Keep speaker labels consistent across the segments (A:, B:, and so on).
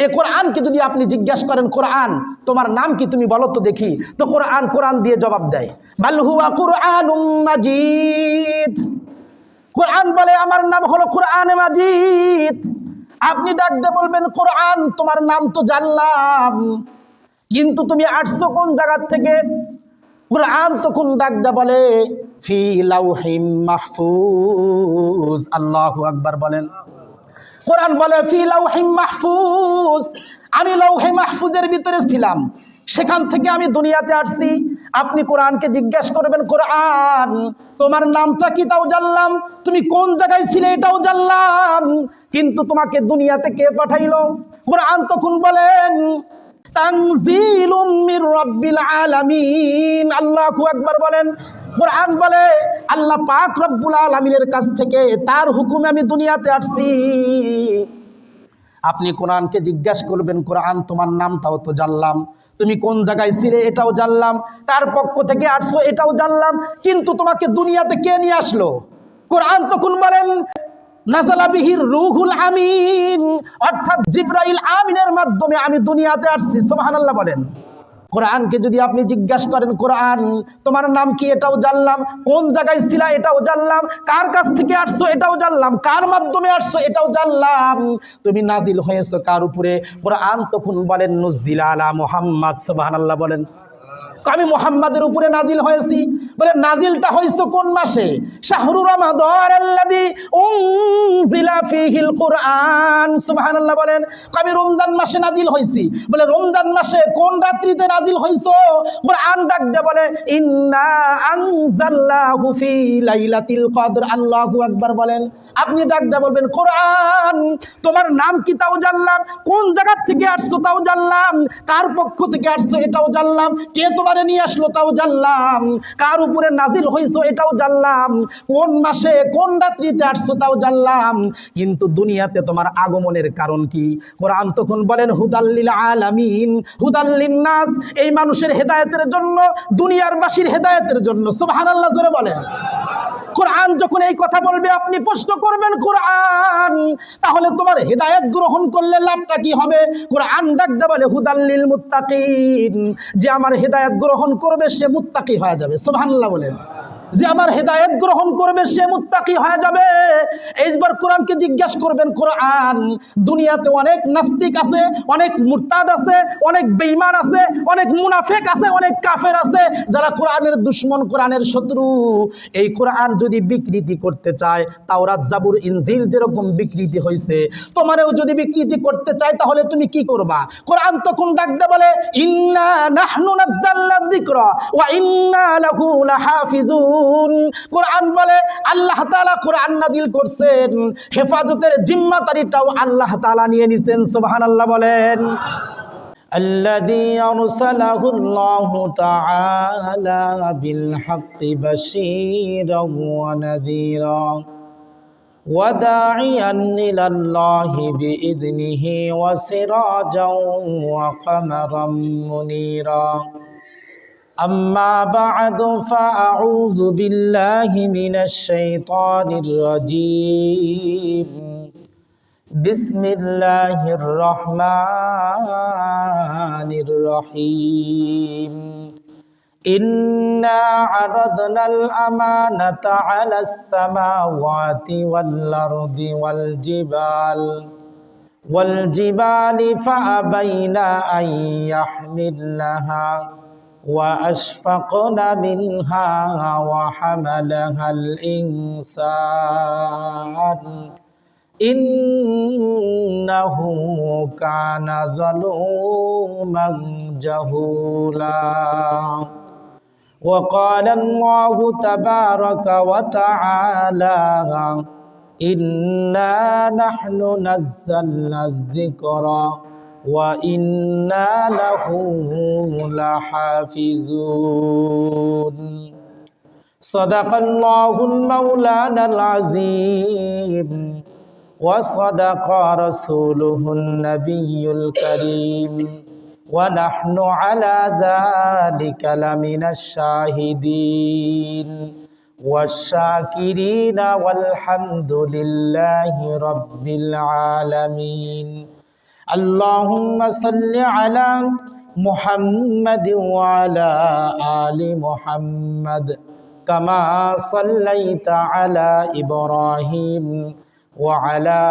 A: এই কোরআনকে যদি আপনি জিজ্ঞাসা করেন, কোরআন তোমার নাম কি তুমি বলো তো দেখি, তো কোরআন দিয়ে জবাব দেয়, বাল হুয়া কুরআনুম মাজিদ। কোরআন বলে আমার নাম হলো কোরআনে মাজিদ। আপনি ডাক দিয়ে বলবেন, কোরআন তোমার নাম তো জানলাম, কিন্তু তুমি আসছো কোন জায়গা থেকে? কোরআন তখন ডাক দিয়ে বলে, ফি লাউহিম মাহফুজ। আল্লাহু আকবার বলেন। কোরআন বলে ফি লাউহিম মাহফুজ, আমি লাউহে মাহফুজের ভিতরে ছিলাম, সেখান থেকে আমি দুনিয়াতে আসছি। আপনি কোরআনকে জিজ্ঞাসা করবেন, কোরআন তোমার নামটা কি তাও জানলাম, তুমি কোন জায়গায় ছিলে এটাও জানলাম, কিন্তু তোমাকে দুনিয়াতে কে পাঠাইলো? কোরআন তখন বলেন, তানজিলুম মির রাব্বিল আলামিন। আল্লাহু আকবার বলেন। কোরআন বলে আল্লাহ পাক রব্বুল আলামিনের কাছ থেকে, তার হুকুমে আমি দুনিয়াতে আসছি। আপনি কোরআনকে জিজ্ঞাসা করবেন, কোরআন তোমার নামটাও তো জানলাম, তুমি কোন জায়গায় ছিলে এটাও জানলাম, কার পক্ষ থেকে আসছো এটাও জানলাম, কিন্তু তোমাকে দুনিয়াতে কে নিয়ে আসলো? কোরআন তখন বলেন, নাযালা বিহির রূহুল আমিন, অর্থাৎ জিবরাইল আমিনের মাধ্যমে আমি দুনিয়াতে আসছি। সুবহানাল্লাহ বলেন। কোরআনকে যদি আপনি জিজ্ঞাসা করেন, কোরআন তোমার নাম কি এটাও জানলাম, কোন জায়গায় ছিলা এটাও জানলাম, কার কাছ থেকে আসছো এটাও জানলাম, কার মাধ্যমে আসছো এটাও জানলাম, তুমি নাজিল হয়েছো কার উপরে? কোরআন তখন বলেন, নুজিল আলা মুহাম্মদ। সুবহানাল্লাহ বলেন। আমি মুহাম্মাদের উপরে নাজিল হয়েছি। বলে নাজিলটা হইছে কোন মাসে? শাহরু রমাদানাল্লাযী উনজিলা ফীহিল কুরআন। সুবহানাল্লাহ বলেন। আমি রমজান মাসে নাজিল হইছি। বলে রমজান মাসে কোন রাত্রিতে নাজিল হইছো? কুরআন ডাক দিয়ে বলে, ইন্না আনজালনাহু ফী লাইলাতিল কদর। আল্লাহু আকবার বলেন। আপনি ডাক দিয়ে বলবেন, কোরআন তোমার নাম কি তাও জানলাম, কোন জায়গা থেকে আসছো তাও জানলাম, কার পক্ষ থেকে আসছো এটাও জানলাম, কে তোমার নিয়ে আসলো তাও জানলাম, কার উপরে নাজিল হইছো এটাও জানলাম, কোন মাসে কোন রাত্রিতে আসছো তাও জানলাম, কিন্তু দুনিয়াতে তোমার আগমনের কারণ কি? কোরআন তখন বলেন, হুদাল্লিল আলামিন, হুদাল্লিন নাস, এই মানুষের হেদায়েতের জন্য, দুনিয়ার বাসীর হেদায়েতের জন্য। সুবহানাল্লাহ জোরে বলেন। কোরআন যখন এই কথা বলবে, আপনি প্রশ্ন করবেন, কোরআন তাহলে তোমার হেদায়েত গ্রহণ করলে লাভটা কি হবে? কোরআন ডাক দিয়ে বলে, হুদাল্লিল মুত্তাকিন, যে আমার হেদায়েত গ্রহণ করবে সে মুত্তাকি হয়ে যাবে। সুবহানাল্লাহ বলেন। যে আমার হেদায়েত গ্রহণ করবে সে মুত্তাকি হয়ে যাবে। এইবার কোরআনকে জিজ্ঞাসা করবেন, কোরআন দুনিয়াতে অনেক নাস্তিক আছে, অনেক মুরতাদ আছে, অনেক বেঈমান আছে, অনেক মুনাফিক আছে, অনেক কাফের আছে, যারা কোরআনের দুশমন, কোরআনের শত্রু। এই কোরআন যদি বিকৃতি করতে চায়, তাওরাত জাবুর ইনজিল যেরকম বিকৃতি হয়েছে, তোমারও যদি বিকৃতি করতে চায়, তাহলে তুমি কি করবা? কোরআন তখন ডাক দিয়ে বলে, ইন্না নাহনু নাযালনা যিকরা ওয়া ইন্না লাহু লাহাফিজুন। কোরআন বলে আল্লাহ তাআলা কোরআন নাজিল করছেন, হেফাজতের জিম্মাদারিটাও আল্লাহ তাআলা নিয়ে নিছেন। সুবহানাল্লাহ বলেন। الذي أرسله الله تعالى بالحق بشيرا ونذيرا وداعيا إلى الله بإذنه وسراجا وقمرا منيرا. أما بعد فأعوذ بالله من الشيطان الرجيم. بسم الله الرحمن الرحيم. إنا عرضنا الأمانة على السماوات والأرض والجبال فأبين أن يحملنها وأشفقن منها وحملها الإنسان إنه كان ظلوما جهولا. وقال الله تبارك وتعالى إنا نحن نزلنا الذكر وإنا له لحافظون. صدق الله المولانا العظيم وصدق رسوله النبي الكريم ونحن على ذلك لمن الشاهدين والشاكرين والحمد لله رب العالمين. আল্লাহুম্মা সাল্লি আলা মুহাম্মাদ ওয়া আলা আলি মুহাম্মাদ কামা সাল্লাইতা আলা ইব্রাহিম ওয়া আলা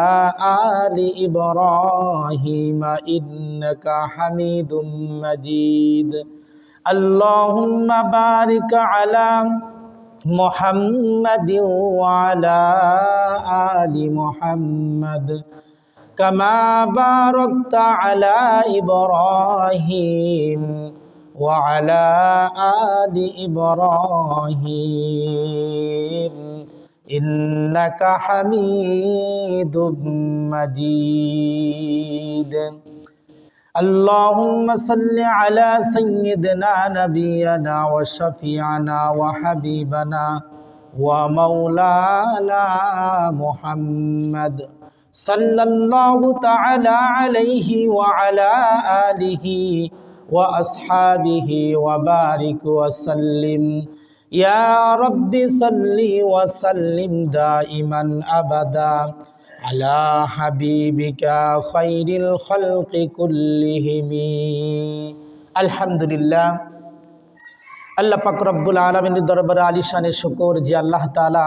A: আলি ইব্রাহিম ইন্নাকা হামিদুম মাজিদ। আল্লাহুম্মা বারিক আলা মুহাম্মাদ ওয়া আলা আলি মুহাম্মাদ কামা বারাকতা আলা ইব্রাহিম ওয়া আলা আলি ইব্রাহিম ইন্নাকা হামিদুম মাজিদ। اللهم صل على سيدنا نبينا وشفيعنا وحبيبنا ومولانا محمد صلى الله تعالى عليه وعلى آله وأصحابه وبارك وسلم يا رب صل وسلم دائما أبدا على حبيبك خير الخلق كلهم। আলহামদুলিল্লাহ, আল্লাহ পাক রব্বুল আলামিনের দরবারে আলিশানে শুকর যে আল্লাহ তাআলা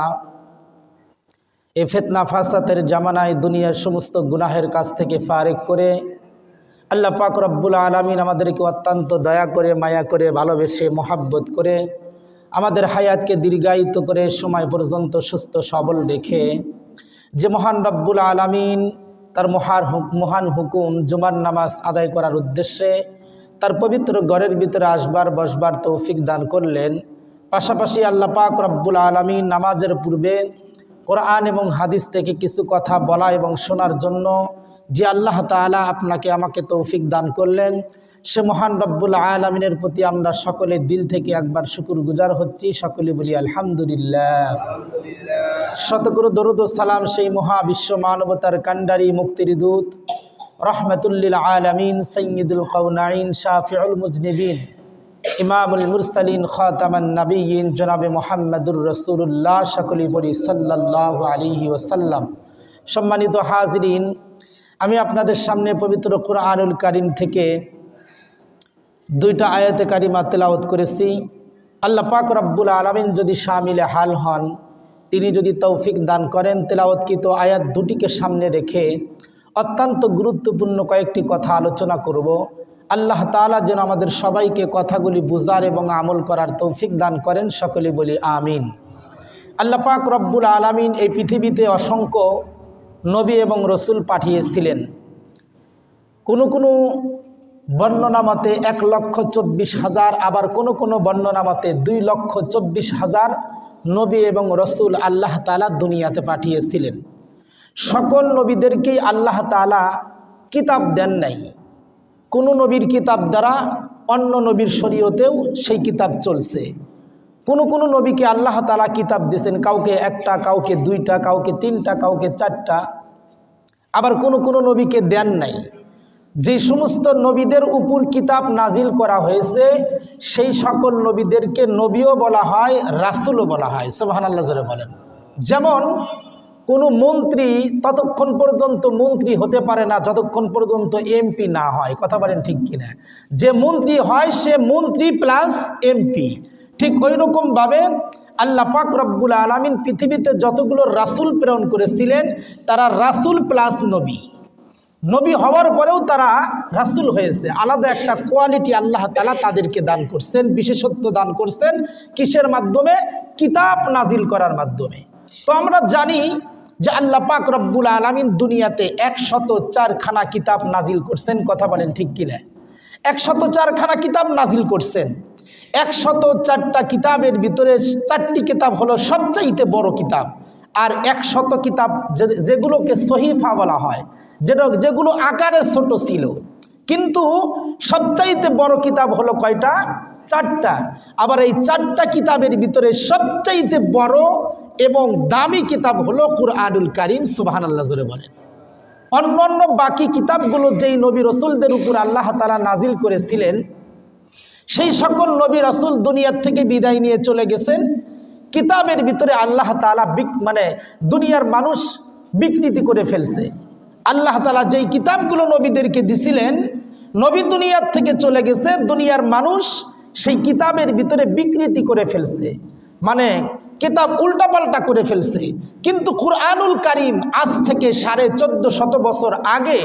A: এই ফিতনা ফাসাদের জামানায় দুনিয়ার সমস্ত গুনাহের কাছ থেকে ফারেক করে আল্লাহ পাক রব্বুল আলামিন আমাদেরকে অত্যন্ত দয়া করে, মায়া করে, ভালোবেসে, মহাব্বত করে আমাদের হায়াতকে দীর্ঘায়িত করে সময় পর্যন্ত সুস্থ সবল রেখে যে মহান রব্বুল আলামিন তার মহান হুকুম জুমার নামাজ আদায় করার উদ্দেশ্যে তার পবিত্র ঘরের ভিতরে আসবার বসবার তৌফিক দান করলেন। পাশাপাশি আল্লাহ পাক রব্বুল আলামিন নামাজের পূর্বে কোরআন এবং হাদিস থেকে কিছু কথা বলা এবং শোনার জন্য যে আল্লাহ তাআলা আপনাকে আমাকে তৌফিক দান করলেন, সে মহান রব্বুল আলামিনের প্রতি আমরা সকলে দিল থেকে একবার শুকরগুজার হচ্ছি। সকলে বলি আলহামদুলিল্লাহ। শতকরু দরুদ ও সালাম সেই মহাবিশ্ব মানবতার কান্ডারি, মুক্তির দূত, রহমাতুল্লিল আলামিন, সাইয়্যিদুল কাউনাইন, শাফিউল মুজনিবিন, ইমামুল মুরসালিন, খাতামান নবিয়্যিন, জনাবে মুহাম্মদুর রাসূলুল্লাহ, সকলে বলি সাল্লাল্লাহু আলাইহি ওয়াসাল্লাম। সম্মানিত হাজিরিন, আমি আপনাদের সামনে পবিত্র কুরআনুল কারীম থেকে দুইটা আয়াতে কারিমা তেলাওয়াত করেছি। আল্লাহ পাক রব্বুল আলামিন যদি শামিলে হাল হন, তিনি যদি তৌফিক দান করেন, তেলাওয়াতকৃত আয়াত দুটিকে সামনে রেখে অত্যন্ত গুরুত্বপূর্ণ কয়েকটি কথা আলোচনা করব। আল্লাহ তাআলা যেন আমাদের সবাইকে কথাগুলি বুঝার এবং আমল করার তৌফিক দান করেন। সকলে বলি আমিন। আল্লাহ পাক রব্বুল আলামিন এই পৃথিবীতে অসংখ্য নবী এবং রসুল পাঠিয়েছিলেন। কোনো বর্ণনা মতে 1,24,000, আবার কোনো বর্ণনা মতে 2,24,000 নবী এবং রসুল আল্লাহ তাআলা দুনিয়াতে পাঠিয়েছিলেন। সকল নবীদেরকেই আল্লাহ তাআলা কিতাব দেন নাই। কোনো নবীর কিতাব দ্বারা অন্য নবীর শরীয়তেও সেই কিতাব চলছে। কোনো নবীকে আল্লাহ তাআলা কিতাব দিয়েছেন, কাউকে একটা, কাউকে 2টা, কাউকে 3টা, কাউকে 4টা। আবার কোনো নবীকে দেন নাই। যে সমস্ত নবীদের উপর কিতাব নাজিল করা হয়েছে সেই সকল নবীদেরকে নবীও বলা হয়, রাসূলও বলা হয়। সুবহানাল্লাহ জোরে বলেন। যেমন কোনো মন্ত্রী ততক্ষণ পর্যন্ত মন্ত্রী হতে পারে না যতক্ষণ পর্যন্ত এমপি না হয়। কথা বলেন ঠিক কিনা? যে মন্ত্রী হয় সে মন্ত্রী প্লাস এমপি। ঠিক ওই রকমভাবে আল্লাহ পাক রব্বুল আলামিন পৃথিবীতে যতগুলো রাসূল প্রেরণ করেছিলেন তারা রাসূল প্লাস নবী। নবী হওয়ার পরেও তারা রাসূল হয়েছে। আলাদা একটা কোয়ালিটি আল্লাহ তাআলা তাদেরকে দান করছেন, বিশেষত্ব দান করছেন। কিসের মাধ্যমে? কিতাব নাজিল করার মাধ্যমে। তো আমরা জানি যে আল্লাহ পাক রব্বুল আলামিন দুনিয়াতে 104খানা কিতাব নাজিল করছেন। কথা বলেন ঠিক কিনা? 104খানা কিতাব নাজিল করছেন। 104টা কিতাবের ভিতরে 4টি কিতাব হলো সবচাইতে বড় কিতাব, আর 100 কিতাব যেগুলোকে সহিফা বলা হয়, যেগুলো আকারে ছোট ছিল, কিন্তু সবচাইতে বড় কিতাব হলো কয়টা? 4টা। আবার এই 4টা কিতাবের ভিতরে সবচাইতে বড় এবং দামি কিতাব হলো কুরআনুল কারীম। সুবহানাল্লাহ জোরে বলেন। অন্যান্য বাকি কিতাবগুলো যেই নবী রসুলদের উপর আল্লাহ তাআলা নাজিল করেছিলেন সেই সকল নবী রাসূল দুনিয়ার থেকে বিদায় নিয়ে চলে গেছেন। কিতাবের ভিতরে আল্লাহ তাআলা দুনিয়ার মানুষ বিকৃতি করে ফেলছে। আল্লাহ তাআলা যেই কিতাবগুলো নবীদেরকে দিছিলেন, নবী দুনিয়ার থেকে চলে গেছে, দুনিয়ার মানুষ সেই কিতাবের ভিতরে বিকৃতি করে ফেলছে, মানে কিতাব উল্টাপাল্টা করে ফেলছে। কিন্তু কুরআনুল কারীম আজ থেকে 1450 বছর আগে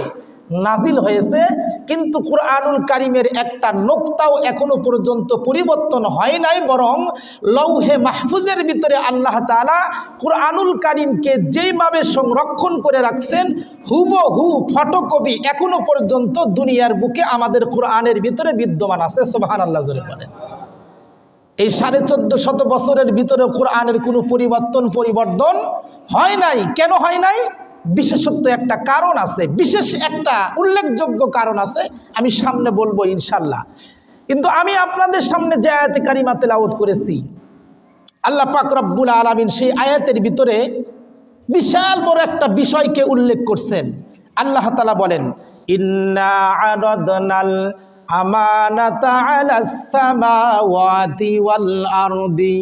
A: নাজিল হয়েছে, কিন্তু কুরআনুল কারীমের একটা নোক্তাও এখনো পর্যন্ত পরিবর্তন হয় নাই, বরং লৌহে মাহফুজের ভিতরে আল্লাহ তাআলা কুরআনুল কারীমকে যেইভাবে সংরক্ষণ করে রাখছেন, হুবহু ফটোকপি এখনো পর্যন্ত দুনিয়ার বুকে আমাদের কুরআনের ভিতরে বিদ্যমান আছে। সুবহানাল্লাহ জোরে বলেন। এই 1450 বছরের ভিতরে কুরআনের কোনো পরিবর্তন হয় নাই। কেন হয় নাই? বিশেষত্ব একটা কারণ আছে, বিশেষ একটা উল্লেখযোগ্য কারণ আছে, আমি সামনে বলবো ইনশাল্লাহ। কিন্তু আমি আপনাদের সামনে যে আয়াতে কারিমা তেলাওয়াত করেছি, আল্লাহ পাক রব্বুল আলামিন সেই আয়াতের ভিতরে বিশাল বড় একটা বিষয়কে উল্লেখ করছেন। আল্লাহ তাআলা বলেন, ইন্না আরাদনাল আমানাতা আলাস সামাওয়াতি ওয়াল আরদি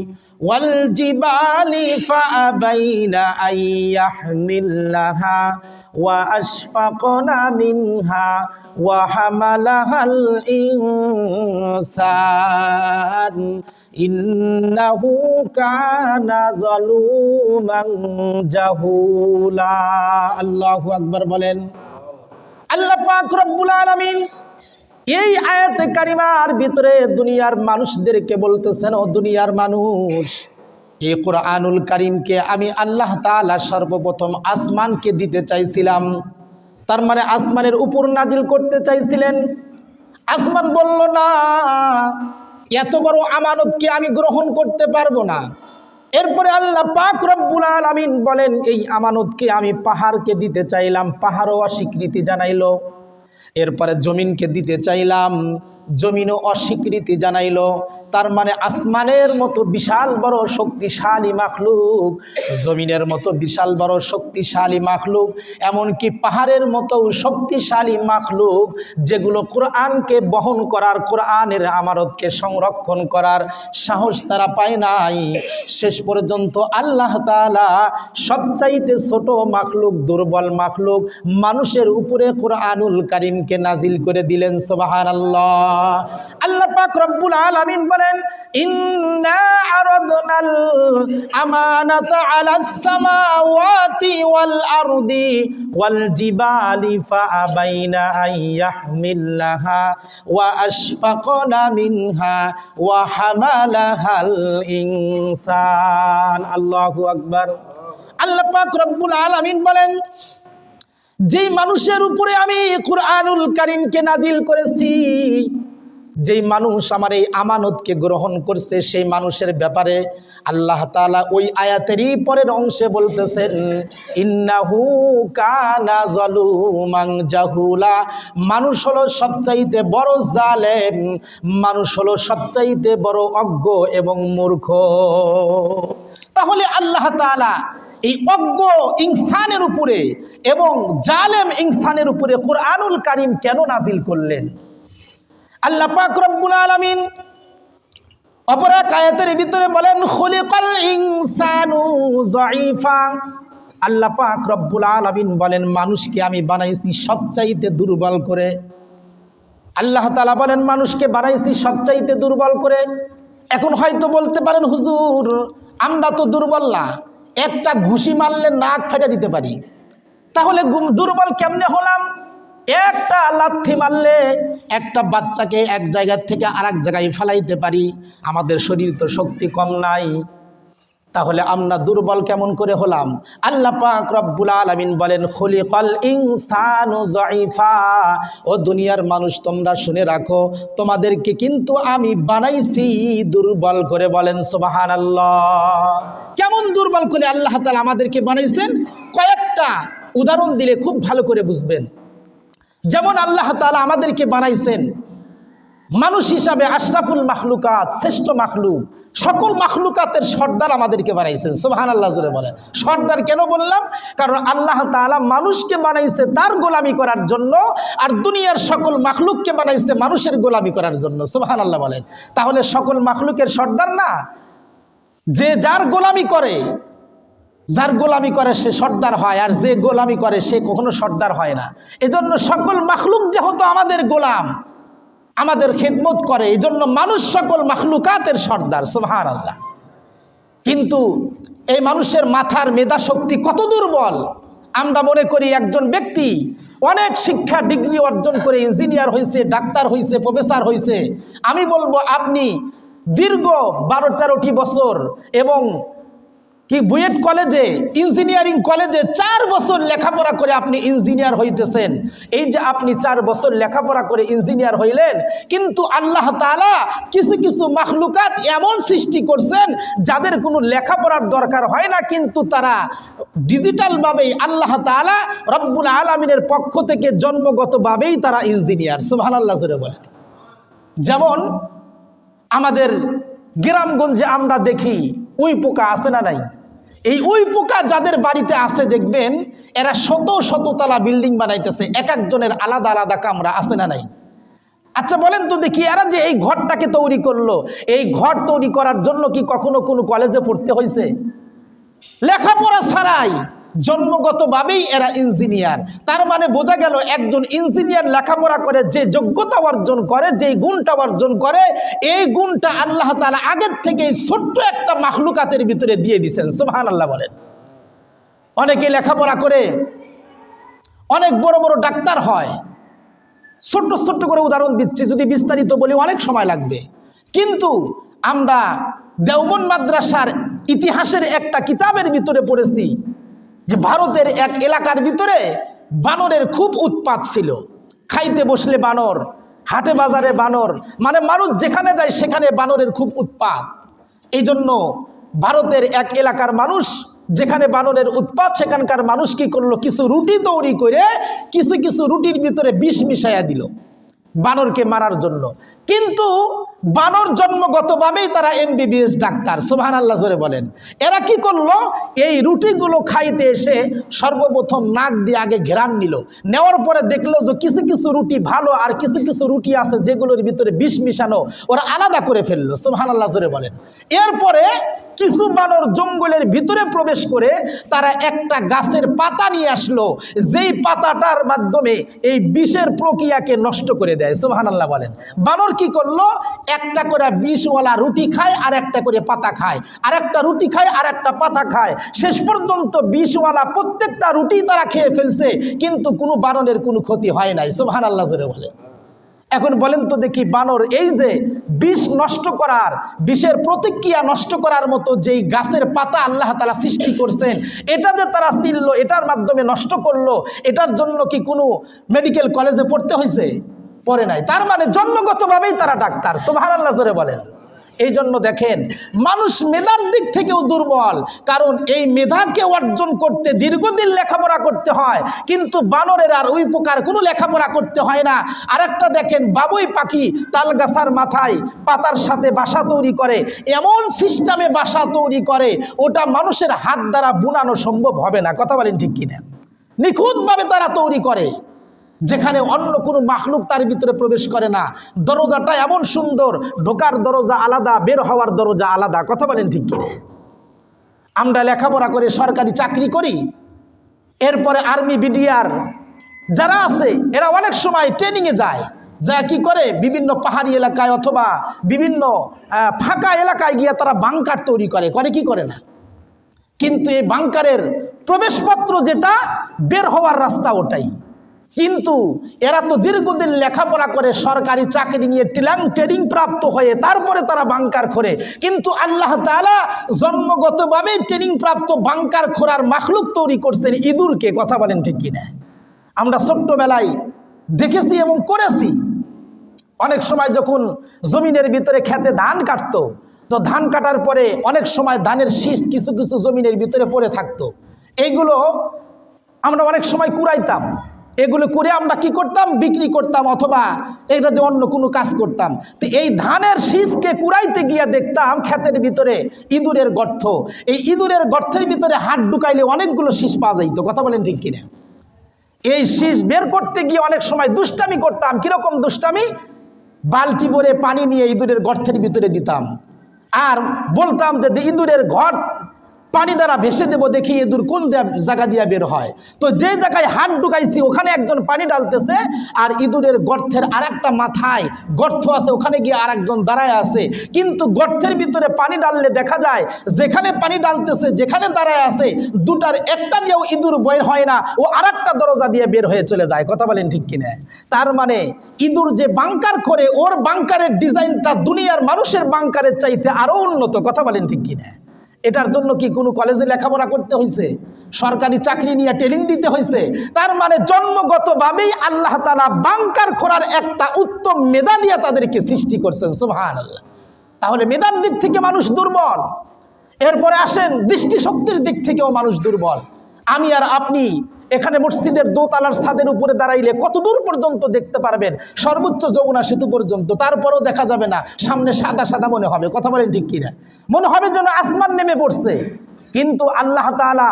A: ওয়াল জিবালি ফাআবাইনা আইয়াহমিলাহা ওয়া আশফাকনা মিনহা ওয়া হামালাহাল ইনসান ইন্নাহু কানা যালুমান জাহুলা। আল্লাহু আকবার বলেন। আল্লাহ পাক রব্বুল আলামিন এই আয়াতে কারিমার ভিতরে দুনিয়ার মানুষদেরকে বলতেছেন, ও দুনিয়ার মানুষ, এই কুরআনুল কারীমকে আমি আল্লাহ তাআলা সর্বপ্রথম আসমানকে দিতে চাইছিলাম, তার মানে আসমানের উপর নাজিল করতে চাইছিলেন। আসমান বলল না, এত বড় আমানতকে আমি গ্রহণ করতে পারবো না। এরপরে আল্লাহ পাক রব্বুল আলামিন বলেন, এই আমানতকে আমি পাহাড়কে দিতে চাইলাম, পাহাড়ও অস্বীকৃতি জানাইলো। এরপরে জমিনকে দিতে চাইলাম, জমিনও অস্বীকৃতি জানাইলো। তার মানে আসমানের মতো বিশাল বড় শক্তিশালী মাখলুক, জমিনের মতো বিশাল বড় শক্তিশালী মাখলুক, এমনকি পাহাড়ের মতো শক্তিশালী মাখলুক, যেগুলো কোরআনকে বহন করার, কোরআনের আমানতকে সংরক্ষণ করার সাহস তারা পায় নাই। শেষ পর্যন্ত আল্লাহ তাআলা সবচাইতে ছোট মাখলুক, দুর্বল মাখলুক মানুষের উপরে কোরআনুল কারীমকে নাজিল করে দিলেন। সুবহানাল্লাহ। আল্লাহ পাক রব্বুল আলামিন বলেন, ইন্না আরাদনাল আমানাতা আলাস সামাওয়াতি ওয়াল আরদি ওয়াল জিবালি ফাআবাইনা আইয়াহমিলাহা ওয়া আশফাকনা মিনহা ওয়া হামালাহাল ইনসান। আল্লাহু আকবার। আল্লাহ পাক রব্বুল আলামিন বলেন, যেই মানুষের উপরে আমি কুরআনুল কারীমকে নাজিল করেছি, যেই মানুষ আমার এই আমানতকে গ্রহণ করছে, সেই মানুষের ব্যাপারে আল্লাহ তাআলা ওই আয়াতেরই পরের অংশে বলতেছেন, ইন্নাহু কানা যালুমান জাহুলা। মানুষ হলো সবচাইতে বড় জালেম, মানুষ হলো সবচাইতে বড় অজ্ঞ এবং মূর্খ। তাহলে আল্লাহ তাআলা এই অজ্ঞ ইনসানের উপরে এবং জালেম ইনসানের উপরে কুরআনুল কারীম কেন নাজিল করলেন? আল্লাহ পাক রব্বুল আলামিন অপর এক আয়াতের ভিতরে বলেন, খুলিকাল ইনসানু যায়ীফা। আল্লাহ পাক রব্বুল আলামিন বলেন, মানুষকে আমি বানাইছি সবচাইতে দুর্বল করে। আল্লাহ তাআলা বলেন, মানুষকে বানাইছি সবচাইতে দুর্বল করে। এখন হয়তো বলতে পারেন, হুজুর আমরা তো দুর্বল না, একটা ঘুষি মারলে নাক ফেটে দিতে পারি, তাহলে দুর্বল কেমনে হলাম? একটা লাথি মারলে একটা বাচ্চাকে এক জায়গা থেকে আরেক জায়গায় ফেলাইতে পারি, আমাদের শরীর তো শক্তি কম নাই, তাহলে আমরা দুর্বল কেমন করে হলাম? আল্লাহ পাক রব্বুল আলামিন বলেন, খুলিকাল ইনসানু যায়ীফা। ও দুনিয়ার মানুষ, তোমরা শুনে রাখো, তোমাদেরকে কিন্তু আমি বানাইছি দুর্বল করে। বলেন সুবহানাল্লাহ। কেমন দুর্বল করে আল্লাহ তাআলা আমাদেরকে বানাইছেন? কয়েকটা উদাহরণ দিলে খুব ভালো করে বুঝবেন। যেমন আল্লাহ তাআলা আমাদেরকে বানাইছেন মানুষ হিসাবে আশরাফুল মাখলুকাত, শ্রেষ্ঠ মাখলুক, সকল মাখলুকাতের সর্দার আমাদেরকে বানাইছেন। সুবহানাল্লাহ জোরে বলেন। সর্দার কেন বললাম? কারণ আল্লাহ তাআলা মানুষকে বানাইছে তার গোলামি করার জন্য, আর দুনিয়ার সকল মাখলুককে বানাইছে মানুষের গোলামি করার জন্য। সুবহানাল্লাহ বলেন। তাহলে সকল মাখলুকের সর্দার না, যে যার গোলামি করে, যার গোলামি করে সে সর্দার হয়, আর যে গোলামি করে সে কখনো সর্দার হয় না। এজন্য সকল মাখলুক যেহেতু আমাদের গোলাম, আমাদের খেদমত করে, এজন্য মানুষ সকল মাখলুকাতের সর্দার, সুবহানাল্লাহ। কিন্তু এই মানুষের মাথার মেধা শক্তি কত দুর্বল। আমরা মনে করি একজন ব্যক্তি অনেক শিক্ষা ডিগ্রি অর্জন করে ইঞ্জিনিয়ার হয়েছে, ডাক্তার হয়েছে, প্রফেসর হয়েছে। আমি বলবো আপনি দীর্ঘ 12-13টি বছর এবং বুয়েট কলেজে, ইঞ্জিনিয়ারিং কলেজে 4 বছর লেখাপড়া করে আপনি ইঞ্জিনিয়ার হইতেছেন। এই যে আপনি 4 বছর লেখাপড়া করে ইঞ্জিনিয়ার হইলেন, কিন্তু আল্লাহ তাআলা কিছু কিছু মাখলুকাত এমন সৃষ্টি করছেন যাদের কোনো লেখাপড়ার দরকার হয় না, কিন্তু তারা ডিজিটালভাবেই আল্লাহ তাআলা রব্বুল আলামিনের পক্ষ থেকে জন্মগতভাবেই তারা ইঞ্জিনিয়ার, সুবহানাল্লাহ জোরে বলেন। যেমন আমাদের গ্রামগঞ্জে আমরা দেখি উই পোকা আছে না নাই? এই উই পোকা যাদের বাড়িতে আছে দেখবেন এরা শত শত তলা বিল্ডিং বানাইতেছে, এক একজনের আলাদা আলাদা কামরা, আছে না নাই? আচ্ছা বলেন তো দেখি, এরা যে এই ঘরটাকে তৈরি করলো, এই ঘর তৈরি করার জন্য কি কখনো কোনো কলেজে পড়তে হয়েছে? লেখাপড়া ছাড়াই জন্মগতভাবেই এরা ইঞ্জিনিয়ার। তার মানে বোঝা গেল একজন ইঞ্জিনিয়ার লেখাপড়া করে যে যোগ্যতা অর্জন করে, যে গুণটা অর্জন করে, এই গুণটা আল্লাহ তাআলা আগের থেকে ছোট্ট একটা মাখলুকাতের ভিতরে দিয়ে দিয়েছেন, সুবহানাল্লাহ বলেন। অনেকে লেখাপড়া করে অনেক বড় বড় ডাক্তার হয়। ছোট্ট ছোট্ট করে উদাহরণ দিচ্ছি, যদি বিস্তারিত বলি অনেক সময় লাগবে। কিন্তু আমরা দেওবন্দ মাদ্রাসার ইতিহাসের একটা কিতাবের ভিতরে পড়েছি যে ভারতের এক এলাকার ভিতরে বানরের খুব উৎপাত ছিল। খাইতে বসলে বানর, হাটে বাজারে বানর, মানে মানুষ যেখানে যায় সেখানে বানরের খুব উৎপাত। এই জন্য ভারতের এক এলাকার মানুষ, যেখানে বানরের উৎপাত, সেখানকার মানুষ কি করলো, কিছু রুটি তৈরি করে কিছু কিছু রুটির ভিতরে বিষ মিশাইয়া দিল বানরকে মারার জন্য। কিন্তু বানর জন্মগতভাবেই তারা MBBS ডাক্তার, সুবহানাল্লাহ জোরে বলেন। এরা কি করলো, এই রুটিগুলো খাইতে এসে সর্বপ্রথম নাক দিয়ে আগে ঘেরান নিল, নেওয়ার পরে দেখলো যে কিছু কিছু রুটি ভালো আর কিছু কিছু রুটি আছে যেগুলোর ভিতরে বিষ মিশানো, ওরা আলাদা করে ফেললো, সুবহানাল্লাহ জোরে বলেন। এরপরে কিছু বানর জঙ্গলের ভিতরে প্রবেশ করে তারা একটা গাছের পাতা নিয়ে আসলো, যেই পাতাটার মাধ্যমে এই বিষের প্রক্রিয়াকে নষ্ট করে দেয়, সুবহানাল্লাহ বলেন। বানর কি করলো, একটা করে বিষওয়ালা রুটি খায় আর একটা করে পাতা খায়, আর একটা রুটি খায় আর একটা পাতা খায়, শেষ পর্যন্ত বিষওয়ালা প্রত্যেকটা রুটি তারা খেয়ে ফেলছে, কিন্তু কোনো বানরের কোনো ক্ষতি হয় নাই, সুবহানাল্লাহ জোরে বলেন। এখন বলেন তো দেখি, বানর এই যে বিষ নষ্ট করার, বিষের প্রতিক্রিয়া নষ্ট করার মতো যেই গাছের পাতা আল্লাহ তাআলা সৃষ্টি করছেন, এটা যে তারা চিনলো, এটার মাধ্যমে নষ্ট করলো, এটার জন্য কি কোনো মেডিকেল কলেজে পড়তে হয়েছে? পড়ে নাই। তার মানে জন্মগতভাবেই তারা ডাক্তার, সুবহানাল্লাহ জোরে বলেন। এই জন্য দেখেন মানুষ মেধার দিক থেকেও দুর্বল, কারণ এই মেধাকে অর্জন করতে দীর্ঘদিন লেখাপড়া করতে হয়, কিন্তু বানরের আর ওই প্রকার কোনো লেখাপড়া করতে হয় না। আরেকটা দেখেন, বাবুই পাখি তাল গাছার মাথায় পাতার সাথে বাসা তৈরি করে, এমন সিস্টেমে বাসা তৈরি করে ওটা মানুষের হাত দ্বারা বুনানো সম্ভব হবে না, কথা বলেন ঠিক কিনা? নিখুঁতভাবে তারা তৈরি করে, যেখানে অন্য কোনো মাখলুক তার ভিতরে প্রবেশ করে না। দরজাটা এমন সুন্দর, ঢোকার দরজা আলাদা, বের হওয়ার দরজা আলাদা, কথা বলেন ঠিক কিনা? আমরা লেখাপড়া করে সরকারি চাকরি করি, এরপরে আর্মি বিডিআর যারা আছে এরা অনেক সময় ট্রেনিংয়ে যায়, যা কি করে বিভিন্ন পাহাড়ি এলাকায় অথবা বিভিন্ন ফাঁকা এলাকায় গিয়ে তারা বাংকার তৈরি করে, কি করে না? কিন্তু এই বাংকারের প্রবেশপত্র যেটা, বের হওয়ার রাস্তা ওটাই। কিন্তু এরা তো দীর্ঘদিন লেখাপড়া করে সরকারি চাকরি নিয়ে ট্রেনিং প্রাপ্ত হয়ে তারপরে তারা বাংকার খোরে, কিন্তু আল্লাহ তাআলা জন্মগতভাবে ট্রেনিং প্রাপ্ত বাংকার খোরার মাখলুক তৈরি করছেন ইঁদুরকে, কথা বলেন ঠিক কিনা? আমরা ছোট্টবেলায় দেখেছি এবং করেছি। অনেক সময় যখন জমিনের ভিতরে খেতে ধান কাটতো, তো ধান কাটার পরে অনেক সময় ধানের শীষ কিছু কিছু জমিনের ভিতরে পড়ে থাকতো, এইগুলো আমরা অনেক সময় কুড়াইতাম। এগুলো করে আমরা কি করতাম, বিক্রি করতাম অথবা এটাতে অন্য কোনো কাজ করতাম। তো এই ধানের শীষকে কুড়াইতে গিয়ে দেখতাম ক্ষেতের ভিতরে ইঁদুরের গর্ত, এই ইঁদুরের গর্তের ভিতরে হাত ঢুকাইলে অনেকগুলো শীষ পাওয়া যাইত, কথা বলেন ঠিক কিনা? এই শীষ বের করতে গিয়ে অনেক সময় দুষ্টামি করতাম। কিরকম দুষ্টামি? বালতি ভরে পানি নিয়ে ইঁদুরের গর্তের ভিতরে দিতাম আর বলতাম যে ইঁদুরের ঘর পানি দ্বারা ভেসে দেবো, দেখি ইঁদুর কোন জায়গা দিয়ে বের হয়। তো যে জায়গায় হাত ঢুকাইছি ওখানে একজন পানি ডালতেছে, আর ইঁদুরের গর্তের আর একটা মাথায় গর্ত আছে, ওখানে গিয়ে আর একজন দাঁড়ায় আছে। কিন্তু গর্তের ভিতরে পানি ডাললে দেখা যায় যেখানে পানি ডালতেছে, যেখানে দাঁড়ায় আছে, দুটার একটা দিয়েও ইঁদুর বের হয় না, ও আর একটা দরজা দিয়ে বের হয়ে চলে যায়। কথা বলেন ঠিক কিনা? তার মানে ইঁদুর যে বাংকার করে, ওর বাংকারের ডিজাইনটা দুনিয়ার মানুষের বাংকারের চাইতে আরো উন্নত। কথা বলেন ঠিক কিনা? এটার জন্য কি কোনো কলেজে লেখাপড়া করতে হয়েছে? সরকারি চাকরি নিয়ে ট্রেনিং দিতে হয়েছে? তার মানে জন্মগতভাবেই আল্লাহ তাআলা বাংকার করার একটা উত্তম মেধা দিয়ে তাদেরকে সৃষ্টি করছেন। সুবহানাল্লাহ। তাহলে মেধার দিক থেকে মানুষ দুর্বল। এরপরে আসেন দৃষ্টিশক্তির দিক থেকেও মানুষ দুর্বল। আমি আর আপনি এখানে মসজিদের দোতলার ছাদের উপরে দাঁড়াইলে কত দূর পর্যন্ত দেখতে পারবেন? সর্বোচ্চ যমুনা সেতু পর্যন্ত। তারপরেও দেখা যাবে না, সামনে সাদা সাদা মনে হবে। কথা বলেন ঠিক কিনা? মনে হবে যেন আসমান নেমে পড়ছে। কিন্তু আল্লাহ তাআলা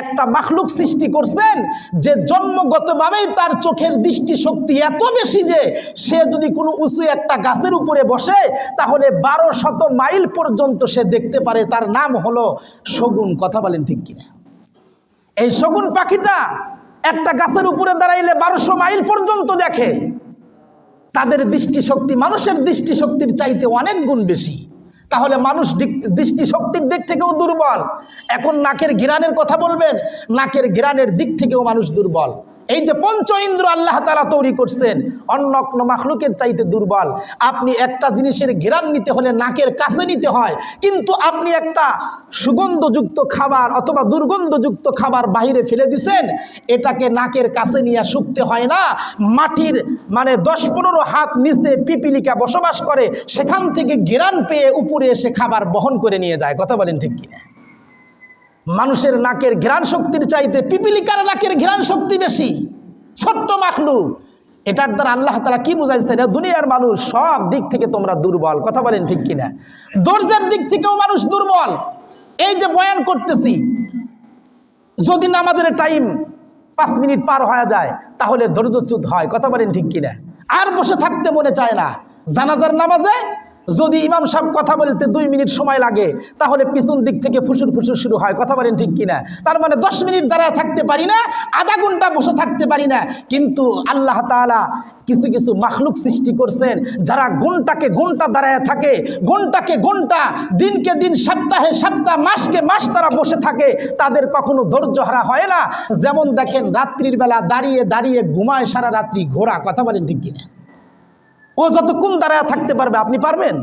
A: একটা মাখলুক সৃষ্টি করছেন যে জন্মগতভাবেই তার চোখের দৃষ্টিশক্তি এত বেশি যে সে যদি কোনো উঁচু একটা গাছের উপরে বসে তাহলে 1200 মাইল পর্যন্ত সে দেখতে পারে। তার নাম হলো শগুন। কথা বলেন ঠিক কিনা? এই শগুন পাখিটা একটা গাছের উপরে দাঁড়াইলে 1200 মাইল পর্যন্ত দেখে। তাদের দৃষ্টিশক্তি মানুষের দৃষ্টিশক্তির চাইতে অনেক গুণ বেশি। তাহলে মানুষ দৃষ্টিশক্তির দিক থেকেও দুর্বল। এখন নাকের ঘ্রাণের কথা বলবেন, নাকের ঘ্রাণের দিক থেকেও মানুষ দুর্বল। এই যে পঞ্চ ইন্দ্র আল্লাহ তাআলা তৈরি করছেন, অন্য কোনো মাখলুকের চাইতে দুর্বল। আপনি একটা জিনিসের ঘ্রাণ নিতে হলে নাকের কাছে নিতে হয়, কিন্তু আপনি একটা সুগন্ধযুক্ত খাবার অথবা দুর্গন্ধযুক্ত খাবার বাহিরে ফেলে দিছেন, এটাকে নাকের কাছে নিয়ে শুকতে হয় না। মাটির মানে 10-15 হাত নিচে পিপিলিকা বসবাস করে, সেখান থেকে ঘ্রাণ পেয়ে উপরে এসে খাবার বহন করে নিয়ে যায়। কথা বলেন ঠিক কিনা? মানুষের নাকের ঘ্রাণ শক্তির চাইতে পিপিলিকার নাকের ঘ্রাণ শক্তি বেশি। ছোট্ট মাখলুক। এটার দ্বারা আল্লাহ তাআলা কি বুঝাইছেন? দুনিয়ার মানুষ সব দিক থেকে তোমরা দুর্বল। কথা বলেন ঠিক কিনা? ধৈর্যের দিক থেকেও মানুষ দুর্বল। এই যে বয়ান করতেছি, যদি নামাজের টাইম 5 মিনিট পার হয়ে যায় তাহলে ধৈর্যচ্যুত হয়। কথা বলেন ঠিক কিনা? আর বসে থাকতে মনে চায় না। জানাজার নামাজে যদি ইমাম সাহেব কথা বলতে 2 মিনিট সময় লাগে তাহলে পিছন দিক থেকে ফুসুর ফুসুর শুরু হয়। কথা বলেন ঠিক কিনা? তার মানে 10 মিনিট দাঁড়ায় থাকতে পারি না, আধা ঘন্টা বসে থাকতে পারি না। কিন্তু আল্লাহ তাআলা কিছু কিছু মাখলুক সৃষ্টি করছেন যারা ঘন্টাকে ঘন্টা দাঁড়ায় থাকে, ঘন্টাকে ঘন্টা, দিনকে দিন, সপ্তাহে সপ্তাহ, মাসকে মাস তারা বসে থাকে। তাদের কখনো ধৈর্য হারা হয় না। যেমন দেখেন রাত্রির বেলা দাঁড়িয়ে দাঁড়িয়ে ঘুমায় সারা রাত্রি ঘোড়া। কথা বলেন ঠিক কিনা? ও যতক্ষণ দাঁড়ায় থাকতে পারবে আপনি পারবেন?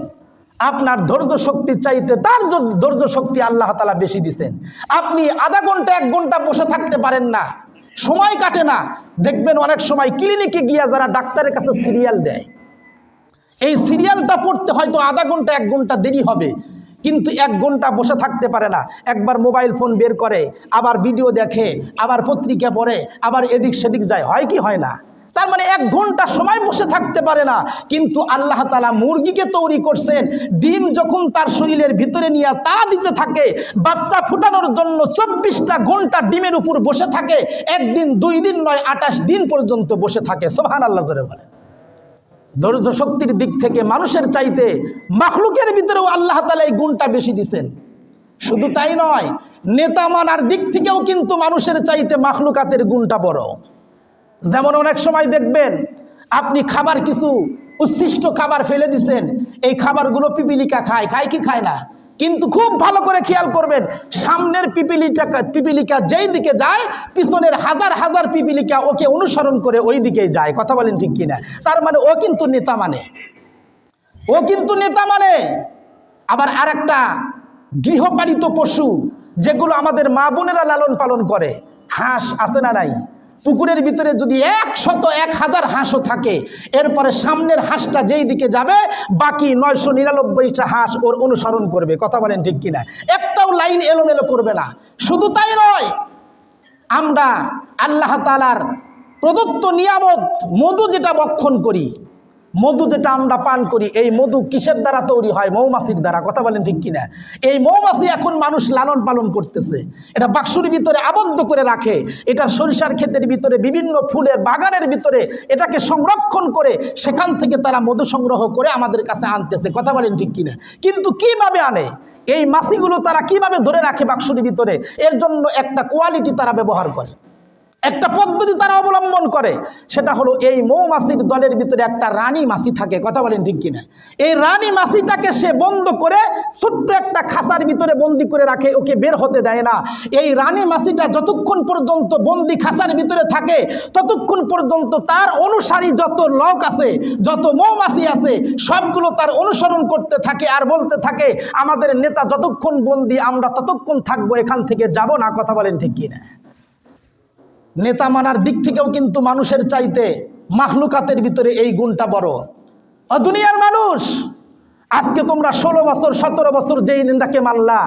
A: আপনার ধৈর্য শক্তির চাইতে তার ধৈর্য শক্তি আল্লাহ তাআলা বেশি দিয়েছেন। আপনি আধা ঘন্টা 1 ঘন্টা বসে থাকতে পারেন না, সময় কাটে না। দেখবেন অনেক সময় ক্লিনিকে গিয়া যারা ডাক্তারের কাছে সিরিয়াল দেয়, এই সিরিয়ালটা পড়তে হয়তো আধা ঘন্টা 1 ঘন্টা দেরি হবে, কিন্তু 1 ঘন্টা বসে থাকতে পারে না। একবার মোবাইল ফোন বের করে, আবার ভিডিও দেখে, আবার পত্রিকা পড়ে, আবার এদিক সেদিক যায়। হয় কি হয় না? তার মানে 1 ঘন্টা সময় বসে থাকতে পারে না। কিন্তু আল্লাহ তাআলা মুরগিকে তৈরি করছেন, ডিম যখন তার শরীরের ভিতরে নিয়ে তা দিতে থাকে, বাচ্চা ফুটানোর জন্য 24টা ঘন্টা ডিমের উপর বসে থাকে। 1 দিন 2 দিন নয়, 28 দিন পর্যন্ত বসে থাকে। সুবহানাল্লাহ জোরে বলেন। ধৈর্য শক্তির দিক থেকে মানুষের চাইতে মাখলুকের ভিতরেও আল্লাহ তাআলা এই গুণটা বেশি দিয়েছেন। শুধু তাই নয়, নেতা মানার দিক থেকেও কিন্তু মানুষের চাইতে মাখলুকাতের গুণটা বড়। যেমন অনেক সময় দেখবেন আপনি খাবার কিছু উচ্ছিষ্ট খাবার ফেলে দিছেন, এই খাবারগুলো পিপিলিকা খায়। খায় কি খায় না? কিন্তু খুব ভালো করে খেয়াল করবেন, সামনের পিপিলিকা যেই দিকে যায়, পিছনের হাজার হাজার পিপিলিকা ওকে অনুসরণ করে ওই দিকেই যায়। কথা বলেন ঠিক কিনা? তার মানে ও কিন্তু নেতা মানে, ও কিন্তু নেতা মানে। আবার আরেকটা গৃহপালিত পশু যেগুলো আমাদের মা বোনেরা লালন পালন করে, হাঁস আছে না নাই? পুকুরের ভিতরে যদি 100-1000 হাঁসও থাকে, এরপরে সামনের হাঁসটা যেই দিকে যাবে বাকি 999টা হাঁস ওর অনুসরণ করবে। কথা বলেন ঠিক কিনা? একটাও লাইন এলোমেলো করবে না। শুধু তাই নয়, আমরা আল্লাহ তাআলার প্রদত্ত নিয়ামত মধু যেটা ভক্ষণ করি, মধু যেটা আমরা পান করি, এই মধু কিসের দ্বারা তৈরি হয়? মৌমাছির দ্বারা। কথা বলেন ঠিক কিনা? এই মৌমাছি এখন মানুষ লালন পালন করতেছে, এটা বাক্সুর ভিতরে আবদ্ধ করে রাখে, এটা সরিষার ক্ষেতের ভিতরে, বিভিন্ন ফুলের বাগানের ভিতরে এটাকে সংরক্ষণ করে সেখান থেকে তারা মধু সংগ্রহ করে আমাদের কাছে আনতেছে। কথা বলেন ঠিক কিনা? কিন্তু কিভাবে আনে? এই মাছিগুলো তারা কিভাবে ধরে রাখে বাক্সের ভিতরে, এর জন্য একটা কোয়ালিটি তারা ব্যবহার করে, একটা পদ্ধতি তারা অবলম্বন করে। সেটা হলো এই মৌমাছির দলের ভিতরে একটা রানী মাছি থাকে, কথা বলেন ঠিক কিনা? এই রানী মাছিটাকে সে বন্ধ করে ছোট্ট একটা খাঁচার ভিতরে বন্দি করে রাখে, ওকে বের হতে দেয় না। এই রানী মাছিটা যতক্ষণ পর্যন্ত বন্দি খাঁচার ভিতরে থাকে ততক্ষণ পর্যন্ত তার অনুসারী যত লোক আছে, যত মৌমাছি আছে, সবগুলো তার অনুসরণ করতে থাকে আর বলতে থাকে আমাদের নেতা যতক্ষণ বন্দি আমরা ততক্ষণ থাকবো, এখান থেকে যাব না, কথা বলেন ঠিক কিনা? নেতা মানার দিক থেকেও কিন্তু মানুষের চাইতে মাখলুকাতের ভিতরে এই গুণটা বড়। দুনিয়ার মানুষ আজকে তোমরা 16 বছর 17 বছর যেই নেতাকে মানলা,